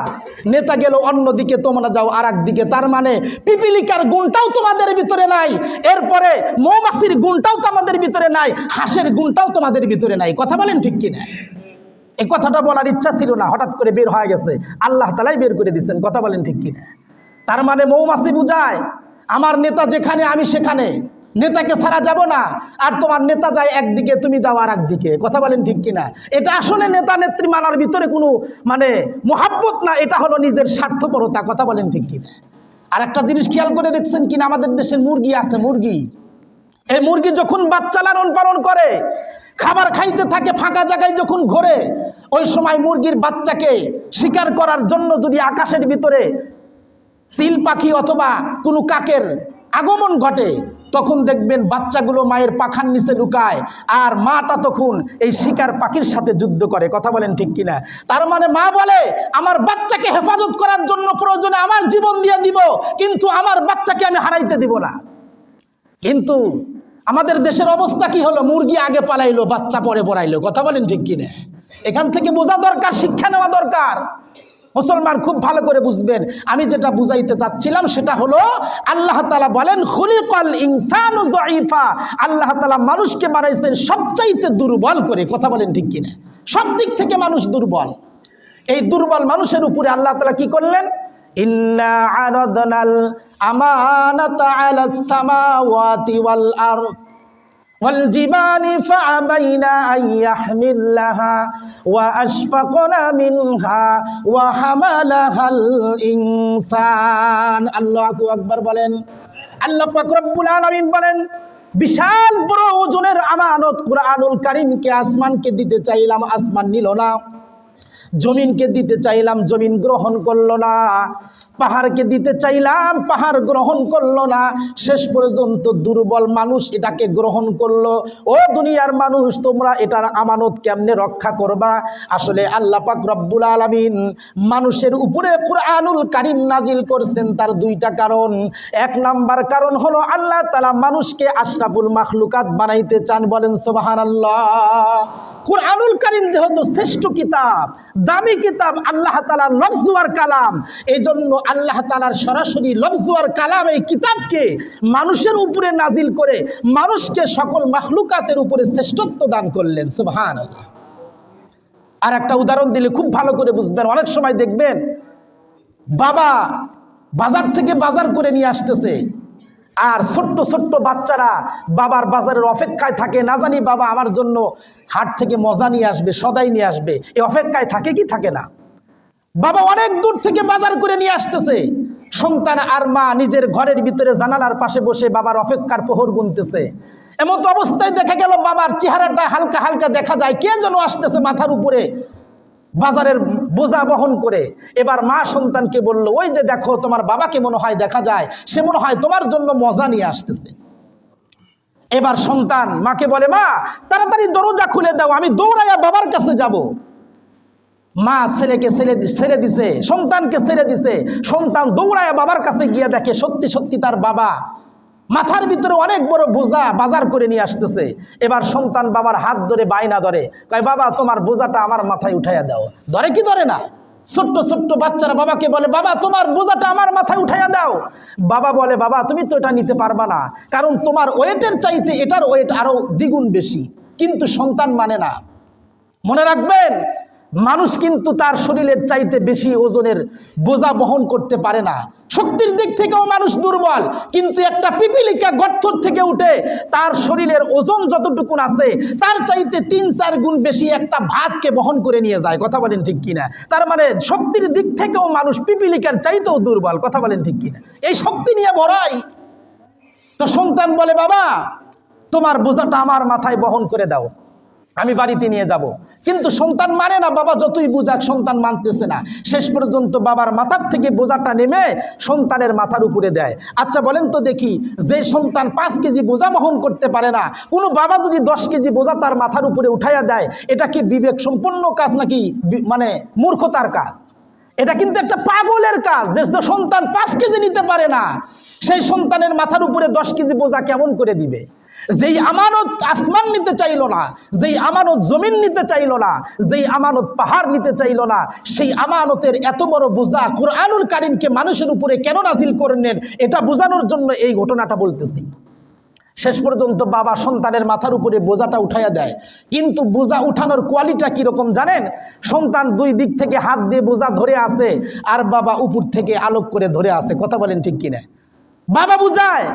A: নেতা গেল অন্যদিকে, তোমরা যাও আর একদিকে। তার মানে পিপিলিকার গুণটাও তোমাদের ভিতরে নাই, এরপরে মৌমাছির গুণটাও তোমাদের ভিতরে নাই, হাঁসের গুণটাও তোমাদের ভিতরে নাই, কথা বলেন ঠিক কিনা? এই কথাটা বলার ইচ্ছা ছিল না, হঠাৎ করে বের হয়ে গেছে, আল্লাহ তাআলাই বের করে দিচ্ছেন, কথা বলেন ঠিক কিনা? তার মানে মৌমাছি বুঝায় আমার নেতা যেখানে আমি সেখানে, নেতাকে ছাড়া যাব না, আর তোমার নেতা যায় একদিকে তুমি যাও আর একদিকে, কথা বলেন ঠিক কিনা? এটা আসলে নেতা নেত্রী মানার ভিতরে কোনো মানে মহাব্বত না, এটা হলো নিজের স্বার্থপরতা, কথা বলেন ঠিক কিনা? আর একটা জিনিস খেয়াল করে দেখছেন কিনা, আমাদের দেশের মুরগি আছে, মুরগি, এই মুরগি যখন বাচ্চা লালন পালন করে, খাবার খাইতে থাকে, ফাঁকা জায়গায় যখন ঘোরে, ওই সময় মুরগির বাচ্চাকে শিকার করার জন্য যদি আকাশের ভিতরে চিল পাখি অথবা কোনো কাকের আগমন ঘটে, তখন দেখবেন বাচ্চাগুলো মায়ের পাখার নিচে লুকায়, আর মাটা তখন এই শিকার পাখির সাথে যুদ্ধ করে, কথা বলেন ঠিক কিনা? তার মানে মা বলে আমার বাচ্চাকে হেফাজত করার জন্য প্রয়োজনে আমার জীবন দিয়ে দিব, কিন্তু আমার বাচ্চাকে আমি হারাইতে দিব না। কিন্তু আমাদের দেশের অবস্থা কি হলো? মুরগি আগে পালাইলো, বাচ্চা পরে পড়াইলো, কথা বলেন ঠিক কিনা? এখান থেকে বোঝা দরকার, শিক্ষা নেওয়া দরকার। মুসলমান খুব ভালো করে বুঝবেন, আমি যেটা বুঝাইতে চাচ্ছিলাম সেটা হলো আল্লাহ তাআলা বলেন খুলিকাল ইনসানু যায়ীফা, আল্লাহ তাআলা মানুষকে বানাইছেন সবচাইতে দুর্বল করে, কথা বলেন ঠিক কিনা? সব দিক থেকে মানুষ দুর্বল। এই দুর্বল মানুষের উপরে আল্লাহ তাআলা কি করলেন? ইন্না আরাদনাল আমানাতা আলাস সামাওয়াতি ওয়াল আরদ والجبال فأبين أن يحملنها وأشفقن منها وحملها الإنسان। আল্লাহু আকবার বলেন। আল্লাহ পাক রব্বুল আলামিন বলেন বিশাল বড় ওজনের আমানত কুরআনুল কারীমকে আসমানকে দিতে চাইলাম, আসমান নিল না। জমিনকে দিতে চাইলাম, জমিন গ্রহণ করলো না। পাহাড়কে দিতে চাইলাম, পাহাড় গ্রহণ করলো না। শেষ পর্যন্ত দুর্বল মানুষ এটাকে গ্রহণ করলো। ও দুনিয়ার মানুষ, তোমরা এটার আমানত কেমনে রক্ষা করবা? আসলে আল্লাহ পাক রব্বুল আলামিন মানুষের উপরে কুরআনুল কারীম নাজিল করছেন তার দুইটা কারণ। এক নাম্বার কারণ হলো আল্লাহ তাআলা মানুষকে আশরাফুল মাখলুকাত বানাইতে চান, বলেন সুবহানাল্লাহ। কুরআনুল কারীম যেহেতু শ্রেষ্ঠ কিতাব, দামি কিতাব, আল্লাহ তাআলার লফজ ওয়ার কালাম, এই জন্য আল্লাহ তাআলার সরাসরি লফজ ওয়ার কালাম এই কিতাবকে মানুষের উপরে নাজিল করে মানুষকে সকল মাখলুকাতের উপরে শ্রেষ্ঠত্ব দান করলেন, সুবহানাল্লাহ। আর একটা উদাহরণ দিলে খুব ভালো করে বুঝবেন। অনেক সময় দেখবেন বাবা বাজার থেকে বাজার করে নিয়ে আসতেছে, আর ছোট্ট ছোট্ট বাচ্চারা বাবার বাজারের অপেক্ষায় থাকে, না জানি বাবা আমার জন্য হাট থেকে মজা নিয়ে আসবে, সদাই নিয়ে আসবে, এই অপেক্ষায় থাকে কি থাকে না? বাবা অনেক দূর থেকে বাজার করে নিয়ে আসতেছে, সন্তান আর মা নিজের ঘরের ভিতরে জানালার পাশে বসে বাবার অপেক্ষার প্রহর গুনতেছে। এমন অবস্থায় দেখা গেল বাবার চেহারাটা হালকা হালকা দেখা যায়, কে যেন আসতেছে মাথার উপরে বাজারের বোঝা বহন করে। এবার মা সন্তানকে বলল, ওই যে দেখো তোমার বাবাকে মনে হয় দেখা যায়, সে মনে হয় তোমার জন্য মজা নিয়ে আসতেছে। এবার সন্তান মাকে বলে, মা তাড়াতাড়ি দরজা খুলে দাও, আমি দৌড়াইয়া বাবার কাছে যাব। মা ছেলেকে ছেড়ে দিছে, সন্তানকে ছেড়ে দিছে। সন্তান দৌড়াইয়া বাবার কাছে গিয়ে দেখে সত্যি সত্যি তার বাবা মাথার ভিতরে অনেক বড় বোঝা বাজার করে নিয়ে আসতেছে। এবার সন্তান বাবার হাত ধরে বায়না ধরে, কয় বাবা তোমার বোঝাটা আমার মাথায় উঠাইয়া দাও। ধরে কি ধরে না? ছোট্ট ছোট্ট বাচ্চারা বাবাকে বলে, বাবা তোমার বোঝাটা আমার মাথায় উঠাইয়া দাও। বাবা বলে, বাবা তুমি তো এটা নিতে পারবা না, কারণ তোমার ওয়েটের চাইতে এটার ওয়েট আরো দ্বিগুণ বেশি। কিন্তু সন্তান মানে না। মনে রাখবেন, মানুষ কিন্তু তার শরীরের চাইতে বেশি ওজনের বোঝা বহন করতে পারে না। শক্তির দিক থেকেও মানুষ দুর্বল, কিন্তু একটা পিপিলিকা গর্ত থেকে উঠে তার শরীরের ওজন যতটুকু আছে তার চাইতে 3-4 গুণ বেশি একটা ভাতকে বহন করে নিয়ে যায়। কথা বলেন ঠিক কিনা? তার মানে শক্তির দিক থেকেও মানুষ পিপিলিকার চাইতেও দুর্বল। কথা বলেন ঠিক কিনা? এই শক্তি নিয়ে বড়াই। তো সন্তান বলে, বাবা তোমার বোঝাটা আমার মাথায় বহন করে দাও, আমি বাড়িতে নিয়ে যাব। কিন্তু সন্তান মানে না, বাবা যতই বুঝাক সন্তান মানতেছে না। শেষ পর্যন্ত বাবার মাথার থেকে বোঝাটা নেমে সন্তানের মাথার উপরে দেয়। আচ্ছা বলেন তো দেখি, যে সন্তান 5 কেজি বোঝা বহন করতে পারে না, কোনো বাবা যদি 10 কেজি বোঝা তার মাথার উপরে উঠাইয়া দেয়, এটা কি বিবেক সম্পন্ন কাজ নাকি মানে মূর্খতার কাজ? এটা কিন্তু একটা পাগলের কাজ। যে সন্তান 5 কেজি নিতে পারে না, সেই সন্তানের মাথার উপরে 10 কেজি বোঝা কেমন করে দিবে? যেই আমানত আসমান নিতে চাইল না, যেই আমানত জমিন নিতে চাইল না, যেই আমানত পাহাড় নিতে চাইল না, সেই আমানতের এত বড় বোঝা কুরআনুল কারীমকে মানুষের উপরে কেন নাজিল করলেন, এটা বোঝানোর জন্য এই ঘটনাটা বলতেছি। শেষ পর্যন্ত বাবা সন্তানের মাথার উপরে বোঝাটা উঠাইয়া দেয়। কিন্তু বোঝা উঠানোর কোয়ালিটা কিরকম জানেন? সন্তান 2 দিক থেকে হাত দিয়ে বোঝা ধরে আছে, আর বাবা উপর থেকে আলোক করে ধরে আছে। কথা বলেন ঠিক কিনা? বাবা বুঝায়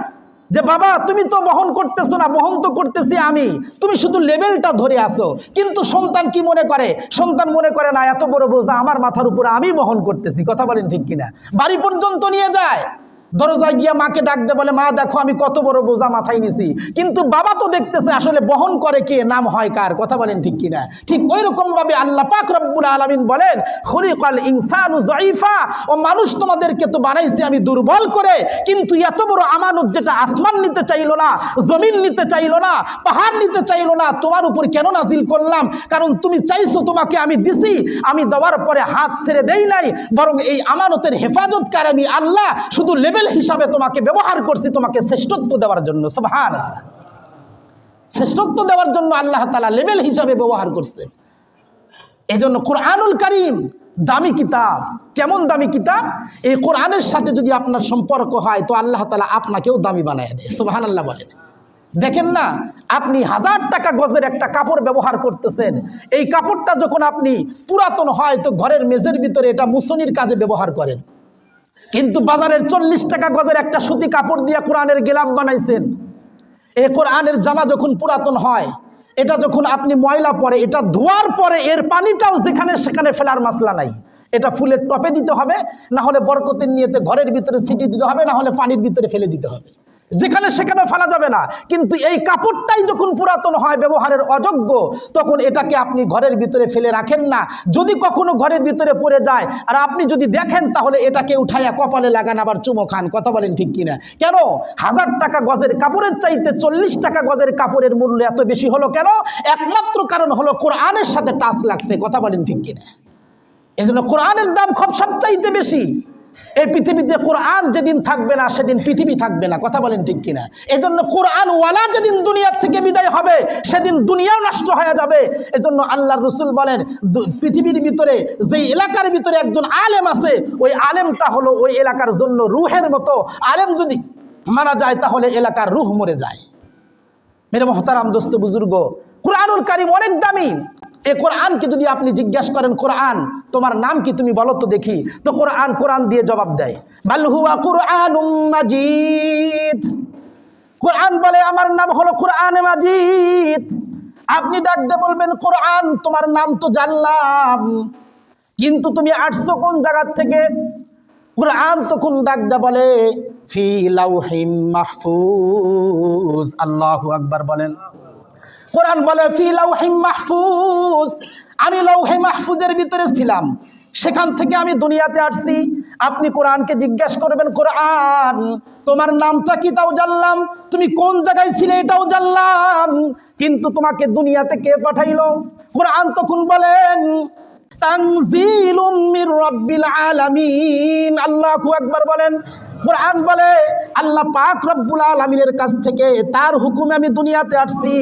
A: যে বাবা তুমি তো বহন করতেছো না, বহন তো করতেছি আমি, তুমি শুধু লেভেলটা ধরে আসো। কিন্তু সন্তান কি মনে করে? সন্তান মনে করে না এত বড় বোঝা আমার মাথার উপরে আমি বহন করতেছি। কথা বলেন ঠিক কিনা? বাড়ি পর্যন্ত নিয়ে যায়, দরজায় গিয়া মাকে ডাক দে, বলে মা দেখো আমি কত বড় বোঝা মাথায় নিছি। কিন্তু বাবা তো দেখতেছে আসলে বহন করে কে, নাম হয় কার। কথা বলেন ঠিক কিনা? ঠিক ওই রকম ভাবে আল্লাহ পাক রব্বুল আলামিন বলেন, খুলিকাল ইনসানু যায়ীফা, ও মানুষ তোমাদেরকে তো বানাইছি আমি দুর্বল করে, কিন্তু এত বড় আমানত যেটা আসমান নিতে চাইলো না, জমিন নিতে চাইলো না, পাহাড় নিতে চাইলো না, তোমার উপর কেন নাজিল করলাম? কারণ তুমি চাইছো, তোমাকে আমি দিছি, আমি দেওয়ার পরে হাত ছেড়ে দেই নাই, বরং এই আমানতের হেফাজতকারী আমি আল্লাহ শুধু লেভেল হিসাবে তোমাকে ব্যবহার করছি, তোমাকে শ্রেষ্ঠত্ব দেওয়ার জন্য। সুবহানাল্লাহ, শ্রেষ্ঠত্ব দেওয়ার জন্য আল্লাহ তাআলা লেভেল হিসাবে ব্যবহার করছেন। এই জন্য কুরআনুল কারীম দামি কিতাব। কেমন দামি কিতাব? এই কোরআনের সাথে যদি আপনার সম্পর্ক হয় তো আল্লাহ তাআলা আপনাকেও দামি বানায় দেয়। সুবহানাল্লাহ বলেন। দেখেন না, আপনি 1000 টাকা গজের একটা কাপড় ব্যবহার করতেছেন, এই কাপড়টা যখন আপনি পুরাতন হয় তো ঘরের মেঝের ভিতরে এটা মুছনির কাজে ব্যবহার করেন। কিন্তু বাজারের 40 টাকা গজের একটা সুতি কাপড় দিয়ে কোরআনের গেলাম বানাইছেন। এই কোরআনের জামা যখন পুরাতন হয়, এটা যখন আপনি ময়লা পরে, এটা ধোয়ার পরে এর পানিটাও যেখানে সেখানে ফেলার মাসলা নাই। এটা ফুলের টপে দিতে হবে, না হলে বরকতের নিয়তে ঘরের ভিতরে ছিটিয়ে দিতে হবে, না হলে পানির ভিতরে ফেলে দিতে হবে। যেখানে সেখানে ফেলা যাবে না। কিন্তু এই কাপড়টাই যখন পুরাতন হয়, ব্যবহারের অযোগ্য, তখন এটাকে আপনি ঘরের ভিতরে ফেলে রাখেন না। যদি কখনো ঘরের ভিতরে পড়ে যায় আর আপনি যদি দেখেন, তাহলে এটাকে উঠাইয়া কপালে লাগান, আবার চুমো খান। কথা বলেন ঠিক কিনা? কেন 1000 টাকা গজের কাপড়ের চাইতে 40 টাকা গজের কাপড়ের মূল্য এত বেশি হলো কেন? একমাত্র কারণ হলো কোরআনের সাথে টাচ লাগছে। কথা বলেন ঠিক কিনা? এই জন্য কোরআনের দাম খুব সবচাইতে বেশি। এই পৃথিবীতে কোরআন যেদিন থাকবে না সেদিন পৃথিবী থাকবে না। কথা বলেন ঠিক কিনা? এই জন্য কোরআন ওয়ালা যেদিন দুনিয়ার থেকে বিদায় হবে সেদিন দুনিয়াও নষ্ট হয়ে যাবে। এজন্য আল্লাহর রাসূল বলেন, পৃথিবীর ভিতরে যেই এলাকার ভিতরে একজন আলেম আছে, ওই আলেমটা হলো ওই এলাকার জন্য রূহের মতো। আলেম যদি মারা যায় তাহলে এলাকার রূহ মরে যায়। মেরে মুহতারাম দোস্ত বুজুর্গ, কোরআনুল কারীম অনেক দামি। এই কোরআনকে যদি আপনি জিজ্ঞাসা করেন, কোরআন তোমার নাম কি, তুমি বলো তো দেখি, তো কোরআন দিয়ে জবাব দেয়, বাল হুয়া কুরআনুম মাজিদ। কোরআন বলে আমার নাম হলো কোরআনে মাজিদ। আপনি ডাক দিয়ে বলবেন, কোরআন তোমার নাম তো জানলাম, কিন্তু তুমি আসছো কোন জায়গা থেকে? কোরআন তখন ডাক দিয়ে বলে, ফি লাউহিম মাহফুজ। আল্লাহু আকবার বলেন। কোরআন বলে, ফি লাউহিম মাহফুজ, আমি লৌহে মাহফুজের ভিতরে ছিলাম, সেখান থেকে আমি দুনিয়াতে আসছি। আপনি কোরআনকে জিজ্ঞাসা করবেন, কোরআন তোমার নামটা কি তাও জানলাম, তুমি কোন জায়গায় ছিলে এটাও জানলাম, কিন্তু তোমাকে দুনিয়াতে কে পাঠাইলো? কোরআন তখন বলেন, তানজিলুম মির রাব্বিল আলামিন। আল্লাহু আকবার বলেন। কোরআন বলে আল্লাহ পাক রব্বুল আলামিনের কাছ থেকে, তার হুকুমে আমি দুনিয়াতে আসছি।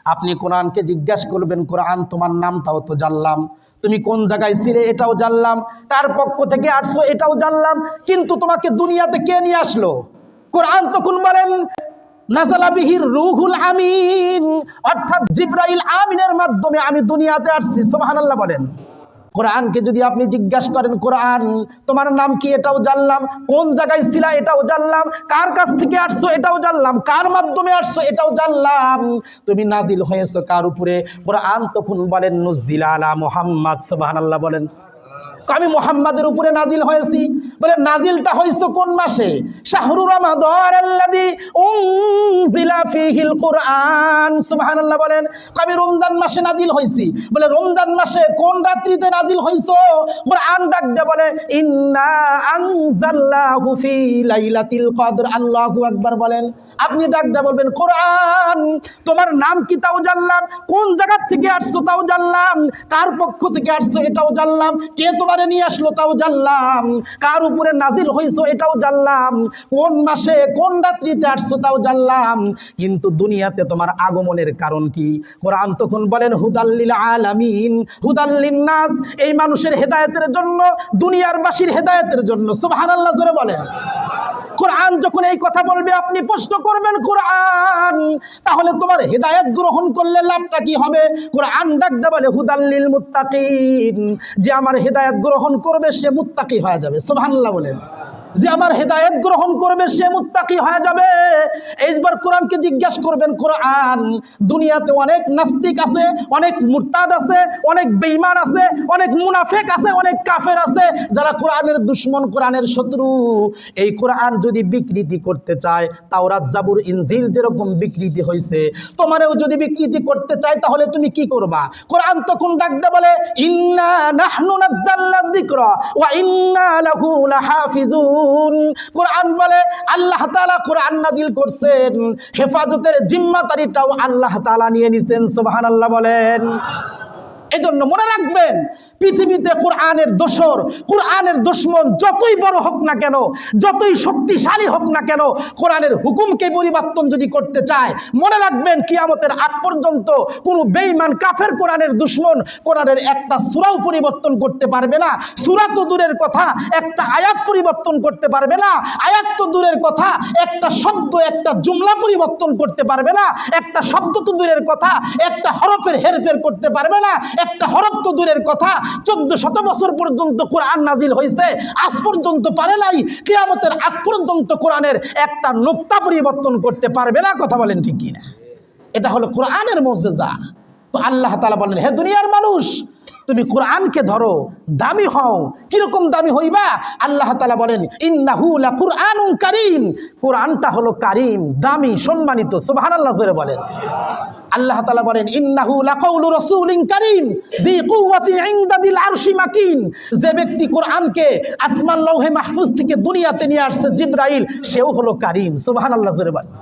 A: আপনি কোরআনকে জিজ্ঞাসা করবেন, কোরআন তোমার নামটাও তো জানলাম, তুমি কোন জায়গায় ছিলে এটাও জানলাম, কার পক্ষ থেকে আসছো এটাও জানলাম, কিন্তু তোমাকে দুনিয়াতে কে নিয়ে আসলো? কোরআন তখন বলেন, নাযালা বিহির রূহুল আমিন, অর্থাৎ জিবরাইল আমিনের মাধ্যমে আমি দুনিয়াতে আসছি। সুবহানাল্লাহ বলেন। কোরআনকে যদি আপনি জিজ্ঞাসা করেন, কোরআন তোমার নাম কি, এটাও জানলাম, কোন জায়গায় ছিলা এটাও জানলাম, কার কাছ থেকে আসছো এটাও জানলাম, কার মাধ্যমে আসছো এটাও জানলাম, তুমি নাজিল হয়েছো কার উপরে, কোরআন তখন বলেন নুজিল আলা মুহাম্মদ। সুবহানাল্লাহ বলেন। আমি মুহাম্মাদের উপরে নাজিল হয়েছি। বলে নাজিলটা হইছে কোন মাসে? শাহরু রমাদান আল্লাযী উনজিলা ফীহিল কুরআন। সুবহানাল্লাহ বলেন। আমি রমজান মাসে নাজিল হইছি। বলে রমজান মাসে কোন রাত্রিতে নাজিল হইছো? কুরআন ডাক দিয়ে বলে ইন্না আনজালনাহু ফী লাইলাতিল কদর। আল্লাহু আকবার বলেন। আপনি ডাক দিয়ে বলবেন কোরআন তোমার নাম কি তাও জানলাম, কোন জায়গা থেকে আসছো তাও জানলাম, কার পক্ষ থেকে আসছো এটাও জানলাম, কে তোমার নিয়ে আসলো তাও জানলাম, কার উপরে নাজিল হইছো এটাও জানলাম, কোন মাসে কোন রাত্রিতে আসছো তাও জানলাম, কিন্তু দুনিয়াতে তোমার আগমনের কারণ কি? কোরআন তখন বলেন হুদাল্লিল আলামিন, হুদাল্লিন নাস, এই মানুষের হেদায়েতের জন্য, দুনিয়ার বাসীর হেদায়েতের জন্য। সুবহানাল্লাহ জোরে বলেন। কোরআন যখন এই কথা বলবে আপনি প্রশ্ন করবেন কোরআন তাহলে তোমার হেদায়েত গ্রহণ করলে লাভটা কি হবে? কোরআন ডাক দিয়ে বলে হুদাল্লিল মুত্তাকিন, যে আমার হেদায়েত গ্রহণ করবে সে মুত্তাকি হয়ে যাবে। সুবহানাল্লাহ বলেন। যে আমার হেদায়েত গ্রহণ করবে সে মুত্তাকি হয়ে যাবে। এইবার কোরআনকে জিজ্ঞাসা করবেন কোরআন দুনিয়াতে অনেক নাস্তিক আছে, অনেক মুরতাদ আছে, অনেক বেঈমান আছে, অনেক মুনাফিক আছে, অনেক কাফের আছে যারা কোরআনের দুশমন, কোরআনের শত্রু। এই কোরআন যদি বিকৃতি করতে চায়, তাওরাত জাবুর ইনজিল যেরকম বিকৃতি হয়েছে, তোমারও যদি বিকৃতি করতে চায় তাহলে তুমি কি করবা? কোরআন তখন ডাক দিয়ে বলে ইন্না নাহনু নাযালনা যিকরা ওয়া ইন্না লাহু লাহাফিজুন। কোরআন বলে আল্লাহ তাআলা কোরআন নাজিল করছেন, হেফাজতের জিম্মাদারিটাও আল্লাহ তাআলা নিয়ে নিছেন। সুবহানাল্লাহ বলেন। এজন্য মনে রাখবেন পৃথিবীতে কোরআনের দোসর, কোরআনের দুশমন যতই বড় হোক না কেন, যতই শক্তিশালী হোক না কেন, কোরআনের হুকুমকে পরিবর্তন যদি করতে চায়, মনে রাখবেন কিয়ামতের আগ পর্যন্ত কোনো বেঈমান কাফের কোরআনের দুশমন কোরআনের একটা সূরাও পরিবর্তন করতে পারবে না। সূরা তো দূরের কথা, একটা আয়াত পরিবর্তন করতে পারবে না। আয়াত তো দূরের কথা, একটা শব্দ, একটা জুমলা পরিবর্তন করতে পারবে না। একটা শব্দ তো দূরের কথা, একটা হরফের হেরফের করতে পারবে না। একটা হরফ তো দূরের কথা, 1400 বছর পর্যন্ত কোরআন নাজিল হয়েছে, আজ পর্যন্ত পারে নাই, কিয়ামতের আগ পর্যন্ত কোরআনের একটা নুকতা পরিবর্তন করতে পারবে না। কথা বলেন ঠিক কিনা? এটা হলো কোরআনের মুজিজা। তো আল্লাহ তাআলা বলেন হে দুনিয়ার মানুষ তুমি কোরআনকে ধরো, দামি হও। কিরকম দামি হইবা? আল্লাহ তাআলা বলেন ইন্নাহু লাকুরআনুন কারীম, কোরআনটা হলো কারীম, দামি, সম্মানিত। সুবহানাল্লাহ জোরে বলেন। আল্লাহ তাআলা বলেন ইন্নাহু লাকাউলু রাসূলিন কারীম যী কুওয়াতি ইনদা দিল আরশি মাকিন, যে ব্যক্তি কোরআনকে আসমান লৌহে মাহফুজ থেকে দুনিয়াতে নিয়ে আসছে জিবরাইল, সেও হলো কারীম। সুবহানাল্লাহ জোরে বলেন।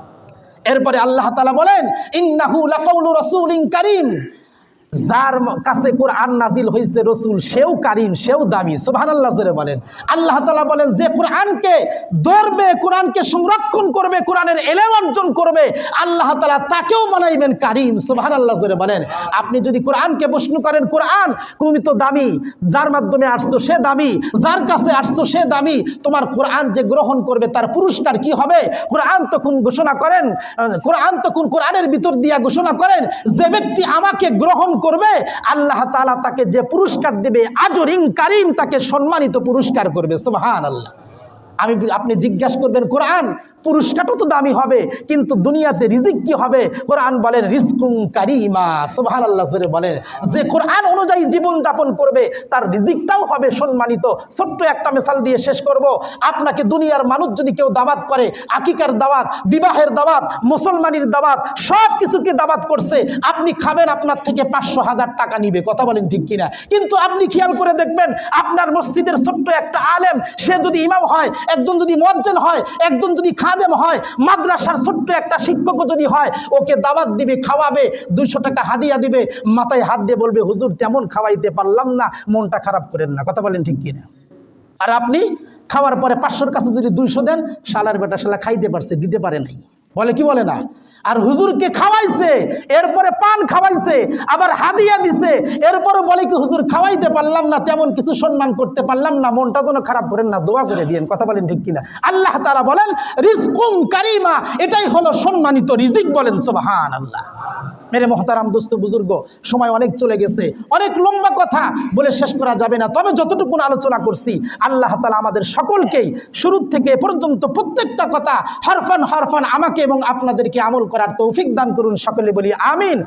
A: এরপরে আল্লাহ তাআলা বলেন ইন্নাহু লাকাউলু রাসূলিন কারীম, যার কাছে কোরআন নাজিল হয়েছে রসুল সেও কারীম, সেও দামি। সুবহানাল্লাহ জোরে বলেন। আল্লাহ তাআলা বলেন যে কোরআনকে ধরবে, কোরআনকে সংরক্ষণ করবে, কোরআনের ইলম অর্জন করবে, আল্লাহ তাআলা তাকেও বানাইবেন কারীম। সুবহানাল্লাহ জোরে বলেন। আপনি যদি কোরআনকে প্রশ্ন করেন কোরআন তুমি তো দামি, যার মাধ্যমে আসছো সে দামি, যার কাছে আসছো সে দামি, তোমার কোরআন যে গ্রহণ করবে তার পুরস্কার কি হবে? কোরআন তখন ঘোষণা করেন, কোরআন তখন কোরআনের ভিতর দিয়া ঘোষণা করেন যে ব্যক্তি আমাকে গ্রহণ করবে আল্লাহ তাআলা তাকে যে পুরস্কার দেবে আজরিন কারীম, তাকে সম্মানিত পুরস্কার করবে। সুবহানাল্লাহ। আপনি জিজ্ঞাসা করবেন কোরআন পুরস্কারটা তো দামি হবে, কিন্তু দুনিয়াতে রিজিক কি হবে? কোরআন বলেন রিজকুন কারীমা। সুবহানাল্লাহ জোরে বলেন। যে কোরআন অনুযায়ী জীবন যাপন করবে তার রিজিকটাও হবে সম্মানিত। ছোট্ট একটা মিসাল দিয়ে শেষ করব। আপনাকে দুনিয়ার মানুষ যদি কেউ দাওয়াত করে, আকিকার দাওয়াত, বিবাহের দাওয়াত, মুসলমানির দাওয়াত, সব কিছুকে দাওয়াত করছে, আপনি খাবেন, আপনার থেকে 500,000 টাকা নিবে। কথা বলেন ঠিক কিনা? কিন্তু আপনি খেয়াল করে দেখবেন আপনার মসজিদের ছোট্ট একটা আলেম, সে যদি ইমাম হয়, একজন যদি মুয়াজ্জিন হয়, একজন যদি খাদেম হয়, মাদ্রাসার ছোট্ট একটা শিক্ষক যদি হয়, ওকে দাওয়াত দিবে, খাওয়াবে, 200 টাকা হাদিয়া দিবে, মাথায় হাত দিয়ে বলবে হুজুর তেমন খাওয়াইতে পারলাম না, মনটা খারাপ করেন না। কথা বলেন ঠিক কিনা? আর আপনি খাওয়ার পরে 500-র কাছে যদি 200 দেন, শালার বেটা শালা খাইতে পারছে, দিতে পারে নাই। বলে কি বলে না? আর হুজুরকে খাওয়াইছে, এরপরে পান খাওয়াইছে, আবার হাদিয়া দিছে, এরপরে বলে কি হুজুর খাওয়াইতে পারলাম না, তেমন কিছু সম্মান করতে পারলাম না, মনটা যেন খারাপ করেন না, দোয়া করে দিয়েন। কথা বলেন ঠিক কিনা? আল্লাহ তাআলা বলেন রিজকুম কারিমা, এটাই হলো সম্মানিত রিজিক। বলেন সুবহানাল্লাহ। মেরে মহতারাম দোস্ত বুজুর্গ, সময় অনেক চলে গেছে, অনেক লম্বা কথা বলে শেষ করা যাবে না, তবে যতটুকু আলোচনা করছি আল্লাহ তাআলা আমাদের সকলকেই শুরু থেকে পর্যন্ত প্রত্যেকটা কথা হরফান হরফান আমাকে এবং আপনাদেরকে আমল করার তৌফিক দান করুন। সকলে বলি আমিন।